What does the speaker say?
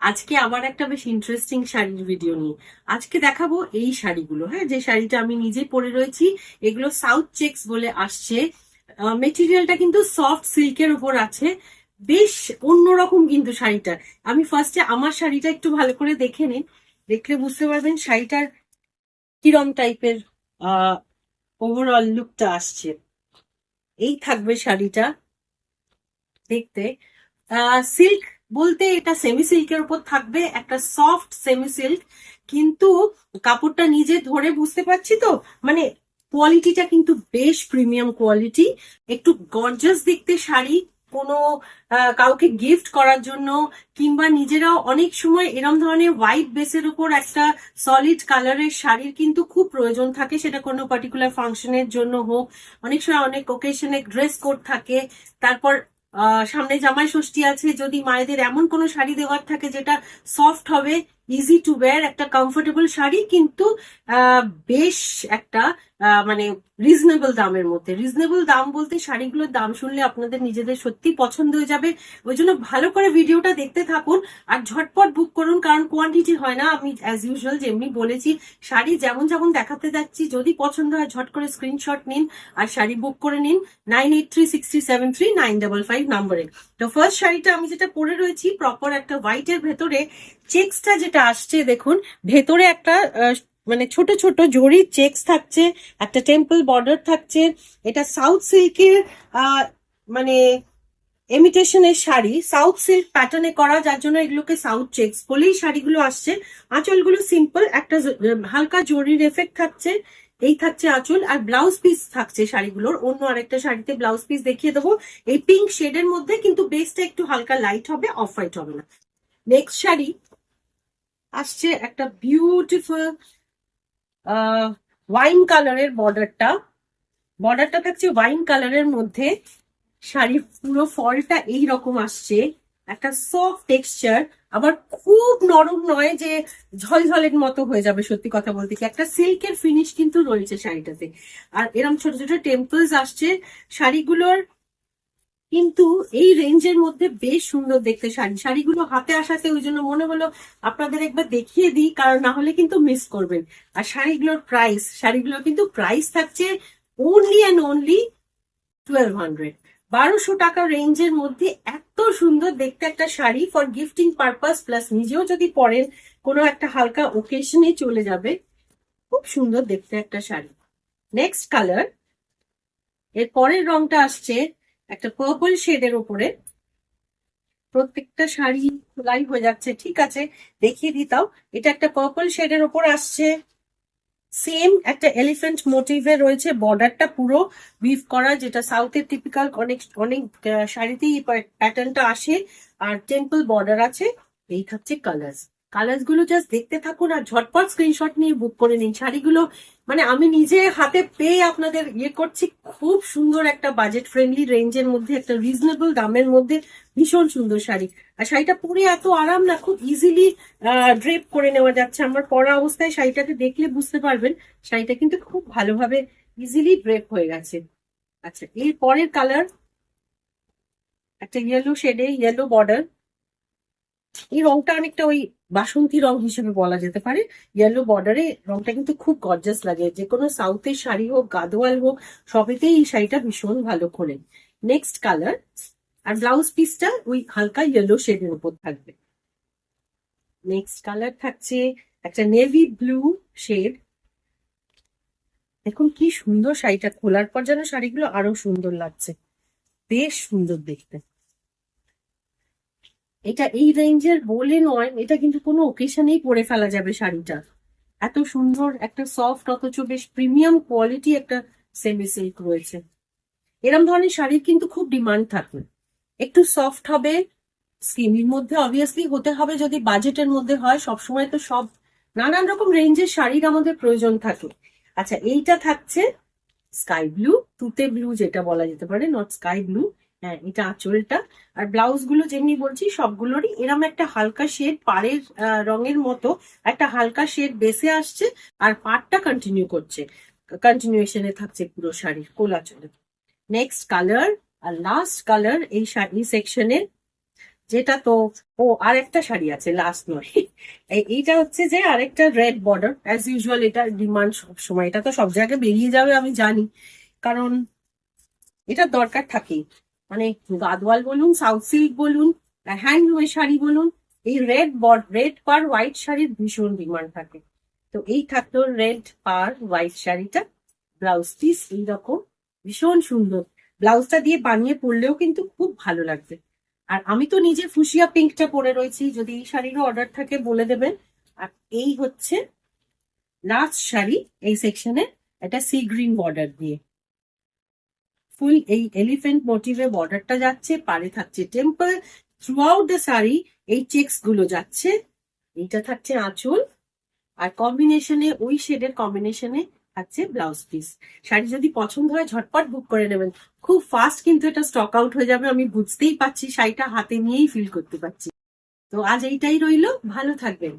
আজকে আবার একটা বেশ ইন্টারেস্টিং শাড়ির ভিডিও নিয়ে আজকে দেখাবো এই শাড়িগুলো। হ্যাঁ, যে শাড়িটা আমি নিজে পরে রয়েছি, এগুলো সাউথ চেক্স বলে আসছে। মেটেরিয়ালটা কিন্তু সফট সিল্কের উপর আছে, বেশ অন্যরকম কিন্তু শাড়িটা। আমি ফার্স্টে আমার শাড়িটা একটু ভালো করে দেখে নিন, দেখলে বুঝতে পারবেন শাড়িটার কিরম টাইপের ওভারঅল লুকটা আসছে। এই থাকবে শাড়িটা দেখতে। সিল্ক বলতে এটা সেমি সিল্কের উপর থাকবে, একটা সফট সেমি সিল্ক, কিন্তু কাপড়টা নিজে ধরে বুঝতে পারছি তো, মানে কোয়ালিটিটা কিন্তু বেশ প্রিমিয়াম কোয়ালিটি। একটু গর্জাস দেখতে শাড়ি, কোনো কাউকে গিফট করার জন্য, কিংবা নিজেরাও অনেক সময় এরম ধরনের হোয়াইট বেসের উপর একটা সলিড কালারের শাড়ির কিন্তু খুব প্রয়োজন থাকে, সেটা কোনো পার্টিকুলার ফাংশনের জন্য হোক। অনেক সময় অনেক ওকেশনে ড্রেস কোড থাকে, তারপর সামনে জামাই ষষ্ঠী আছে, যদি মায়েদের এমন কোনো শাড়ি দেওয়ার থাকে যেটা সফট হবে, ইজি টু ওয়্যার, একটা কমফোর্টেবল শাড়ি, কিন্তু বেশ একটা মানে রিজনেবল দামের মধ্যে। রিজনেবল দাম বলতে শাড়িগুলোর দাম শুনলে আপনাদের নিজেদের সত্যি পছন্দ হয়ে যাবে। ওই জন্য ভালো করে ভিডিওটা দেখতে থাকুন আর ঝটপট বুক করুন, কারণ কোয়ান্টিটি হয় না। আমি অ্যাজ ইউজুয়াল যেমনি বলেছি, শাড়ি যেমন যেমন দেখাতে যাচ্ছি, যদি পছন্দ হয় ঝট করে স্ক্রিনশট নিন আর শাড়ি বুক করে নিন 9836373955 নাম্বারে। তো ফার্স্ট শাড়িটা আমি যেটা পরে রয়েছি, প্রপার একটা হোয়াইটের ভেতরে চেক্সটা যেটা আসছে দেখুন, ভেতরে একটা মানে ছোট ছোট জরির চেক্স থাকছে, একটা টেম্পল বর্ডার থাকছে। এটা সাউথ সিল্কের মানে ইমিটেশনের শাড়ি, সাউথ সিল্ক প্যাটার্নে করা, যার জন্য এগুলোকে সাউথ চেক্স বলেই শাড়িগুলো আসছে। আঁচলগুলো সিম্পল, একটা হালকা জরির এফেক্ট থাকছে। এই থাকছে আঁচল, আর ব্লাউজ পিস থাকছে শাড়িগুলোর। অন্য আরেকটা শাড়িতে ব্লাউজ পিস দেখিয়ে দেবো, এই পিঙ্ক শেডের মধ্যে, কিন্তু বেসটা একটু হালকা লাইট হবে, অফ হোয়াইট হবে না। নেক্সট শাড়ি আসছে একটা বিউটিফুল ওয়াইন কালারের বর্ডারটা। বর্ডারটা থাকছে ওয়াইন কালারের মধ্যে, শাড়ির পুরো ফলটা এই রকম আসছে, একটা সফট টেক্সচার, আবার খুব নরম নয় যে ঝলঝলের মতো হয়ে যাবে। সত্যি কথা বলতে কি, একটা সিল্কের ফিনিশ কিন্তু রয়েছে শাড়িটাতে। আর এরকম ছোট ছোট টেম্পলস আসছে শাড়িগুলোর, কিন্তু এই রেঞ্জের মধ্যে বেশ সুন্দর দেখতে শাড়ি। শাড়িগুলো হাতে আসাতে ওই জন্য মনে হলো আপনাদের একবার দেখিয়ে দিই, কারণ না হলে কিন্তু মিস করবেন। আর শাড়িগুলোর কিন্তু প্রাইস থাকছে অনলি অ্যান্ড অনলি 1200, 1200 টাকা রেঞ্জের মধ্যে এত সুন্দর দেখতে একটা sari for gifting purpose, plus নিজেও যদি পরেন কোনো একটা হালকা ওকেশনে চলে যাবে। খুব সুন্দর দেখতে একটা শাড়ি। নেক্সট কালার, এর পরের রংটা আসছে একটা পার্পল শেডের উপরে। প্রত্যেকটা শাড়ি খোলাই হয়ে যাচ্ছে, ঠিক আছে দেখিয়ে দিতাও। এটা একটা পার্পল শেডের উপর আসছে, সেম একটা এলিফ্যান্ট মোটিভে রয়েছে, বর্ডারটা পুরো উইভ করা, যেটা সাউথের টিপিক্যাল অনেক অনেক শাড়িতেই প্যাটার্নটা আসে। আর টেম্পল বর্ডার আছে। এই থাকছে কালার্স গুলো জাস্ট দেখতে থাকুন আর ঝটপট স্ক্রিনশট নিয়ে বুক করে নিন শাড়িগুলো। মানে আমি নিজে হাতে পেয়ে আপনাদের ইয়ে করছি, খুব সুন্দর একটা বাজেট ফ্রেন্ডলি রেঞ্জের মধ্যে, একটা রিজনেবল দামের মধ্যে ভীষণ সুন্দর শাড়ি। আর শাড়িটা পরে এত আরাম না, খুব ইজিলি ড্রেপ করে নেওয়া যাচ্ছে। আমার পরা অবস্থায় শাড়িটাকে দেখলে বুঝতে পারবেন শাড়িটা কিন্তু খুব ভালোভাবে ইজিলি ড্রেপ হয়ে গেছে। আচ্ছা, এর পরের কালার একটা ইয়েলো শেডে, ইয়েলো বর্ডার। এই রংটা অনেকটা ওই বাসন্তী রং হিসেবে বলা যেতে পারে। ইয়েলো বর্ডারে রংটা কিন্তু খুব গর্জাস লাগে, যে কোনো সাউথের শাড়ি হোক, গাদোয়াল হোক, সবেতেই এই শাড়িটা ভীষণ ভালো করে। নেক্সট কালার, আর ব্লাউজ পিসটা ওই হালকা ইয়েলো শেডের উপর থাকবে। নেক্সট কালার থাকছে একটা নেভি ব্লু শেড। দেখুন কি সুন্দর শাড়িটা, খোলার পর যেন শাড়িগুলো আরো সুন্দর লাগছে, বেশ সুন্দর দেখতে। এটা এই রেঞ্জের বলে নয়, এটা কিন্তু কোনো ওকেশনেই পরে ফেলা যাবে শাড়িটা। এত সুন্দর একটা সফট, অথচ বেশ প্রিমিয়াম কোয়ালিটি একটা সেমি সিল্ক রয়েছে। এরম ধরনের শাড়ির কিন্তু খুব ডিমান্ড থাকে, একটু সফট হবে, স্কিনির মধ্যে অবভিয়াসলি হতে হবে যদি বাজেটের মধ্যে হয়। সবসময় তো সব নানান রকম রেঞ্জের শাড়ির আমাদের প্রয়োজন থাকে। আচ্ছা, এইটা থাকছে স্কাই ব্লু, তুতে ব্লু যেটা বলা যেতে পারে, নট স্কাই ব্লু। হ্যাঁ, এটা আঁচলটা। আর ব্লাউজ গুলো যেমনি বলছি সবগুলোরই এরম একটা হালকা শেড, পাড়ের রঙের মতো একটা হালকা শেড বেসে আসছে, আর পাড়টা কন্টিনিউ করছে, কন্টিনিউশনে থাকছে পুরো শাড়ির কোলাচলে। নেক্সট কালার আর লাস্ট কালার এই শাড়ি সেকশনের, যেটা তো, ও আরেকটা শাড়ি আছে লাস্ট নয়, এইটা হচ্ছে যে আরেকটা রেড বর্ডার, অ্যাজ ইউজুয়াল এটা ডিমান্ড সবসময়, এটা তো সব জায়গায় বেরিয়ে যাবে আমি জানি, কারণ এটা দরকার থাকেই, মানে গাদওয়াল বলুন, সাউথ সিল্ক বলুন, হ্যান্ডলুমের শাড়ি বলুন, এই রেড পার হোয়াইট শাড়ির ভীষণ ডিমান্ড থাকে। তো এই থাকলো রেড পার হোয়াইট শাড়িটা, ব্লাউজ পিস এইরকম ভীষণ সুন্দর, ব্লাউজটা দিয়ে বানিয়ে পরলেও কিন্তু খুব ভালো লাগবে। আর আমি তো নিজে ফুসিয়া পিঙ্কটা পরে রয়েছি, যদি এই শাড়িরও অর্ডার থাকে বলে দেবেন। আর এই হচ্ছে লাস্ট শাড়ি এই সেকশনে, এটা সি গ্রিন বর্ডার দিয়ে, ফুল এই এলিফেন্ট মোটিভে বর্ডারটা যাচ্ছে, পাড়ে থাকছে temple, through out the sari এই চেক্স গুলো যাচ্ছে, এইটা থাকছে আঁচল, আর কম্বিনেশনে ওই শেডের কম্বিনেশনে থাকছে ব্লাউজ পিস। শাড়ি যদি পছন্দ হয় ঝটপট বুক করে নেবেন, খুব ফাস্ট কিন্তু এটা স্টক আউট হয়ে যাবে, আমি বুঝতেই পারছি, শাড়িটা হাতে নিয়েই ফিল করতে পারছি। তো আজ এইটাই রইলো, ভালো থাকবেন।